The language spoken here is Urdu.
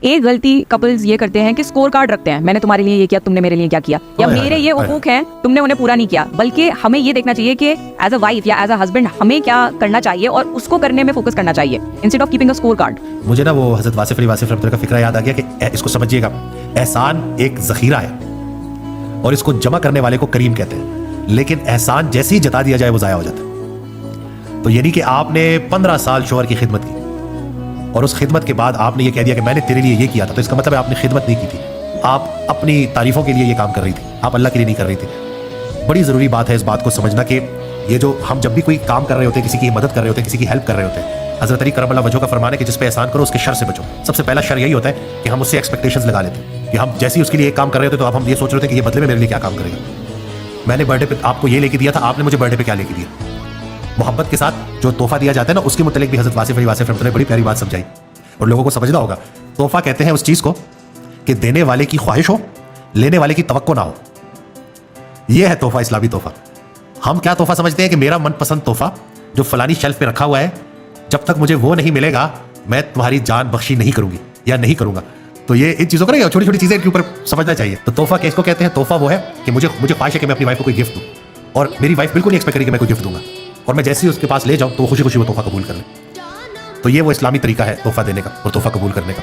ایک غلطی کپلز یہ کرتے ہیں کہ اسکور کارڈ رکھتے ہیں، میں نے تمہارے لیے یہ کیا، تم نے میرے لیے کیا کیا، یا میرے یہ حقوق ہیں تم نے انہیں پورا نہیں کیا. بلکہ ہمیں یہ دیکھنا چاہیے کہ ایز اے وائف یا ایز اے ہسبینڈ ہمیں کیا کرنا چاہیے اور اس کو کرنے میں فوکس کرنا چاہیے instead of keeping a score card. مجھے نا وہ حضرت واصف علی واصف رحمۃ اللہ کا فکرہ یاد آ گیا کہ اس کو سمجھیے گا، احسان ایک ذخیرہ ہے اور اس کو جمع کرنے والے کو کریم کہتے ہیں، لیکن احسان جیسے ہی جتا دیا جائے وہ ضائع ہو جاتا ہے. تو یعنی کہ آپ نے 15 سال شوہر کی خدمت کی اور اس خدمت کے بعد آپ نے یہ کہہ دیا کہ میں نے تیرے لیے یہ کیا تھا، تو اس کا مطلب ہے آپ نے خدمت نہیں کی تھی، آپ اپنی تعریفوں کے لیے یہ کام کر رہی تھی، آپ اللہ کے لیے نہیں کر رہی تھی. بڑی ضروری بات ہے اس بات کو سمجھنا کہ یہ جو ہم جب بھی کوئی کام کر رہے ہوتے ہیں، کسی کی مدد کر رہے ہوتے ہیں، کسی کی ہیلپ کر رہے ہوتے ہیں، حضرت علی کرم اللہ وجہہ کا فرمان ہے کہ جس پہ احسان کرو اس کے شر سے بچو. سب سے پہلا شر یہی ہوتا ہے کہ ہم اس سے ایکسپیکٹیشنز لگا لیتے ہیں کہ ہم جیسے ہی اس کے لیے ایک کام کر رہے ہوتے ہیں تو اب ہم یہ سوچ رہے ہوتے ہیں کہ یہ بدلے میں میرے لیے کیا کام کرے گا. میں نے برتھ ڈے پہ آپ کو یہ لے کے دیا تھا، آپ نے مجھے برتھ ڈے پہ کیا لے کے دیا. محبت کے ساتھ جو تحفہ دیا جاتا ہے نا، اس کے متعلق بھی حضرت واصف علی واصف رحمۃ اللہ نے بڑی پیاری بات سمجھائی اور لوگوں کو سمجھنا ہوگا. تحفہ کہتے ہیں اس چیز کو کہ دینے والے کی خواہش ہو، لینے والے کی توقع نہ ہو. یہ ہے تحفہ، اسلامی تحفہ. ہم کیا تحفہ سمجھتے ہیں کہ میرا من پسند تحفہ جو فلانی شیلف پہ رکھا ہوا ہے، جب تک مجھے وہ نہیں ملے گا میں تمہاری جان بخشی نہیں کروں گی یا نہیں کروں گا. تو یہ ان چیزوں کو نا چھوٹی چھوٹی چیزیں کے اوپر سمجھنا چاہیے. تو تحفہ کس کو کہتے ہیں؟ تحفہ وہ ہے کہ مجھے خواہش ہے کہ میں اپنی وائف کو کوئی گفٹ دوں اور میری وائف بالکل نہیں ایکسپیکٹ کری کہ میں کوئی گفٹ دوں گا، اور میں جیسے ہی اس کے پاس لے جاؤں تو وہ خوشی خوشی وہ تحفہ قبول کر لیں. تو یہ وہ اسلامی طریقہ ہے تحفہ دینے کا اور تحفہ قبول کرنے کا.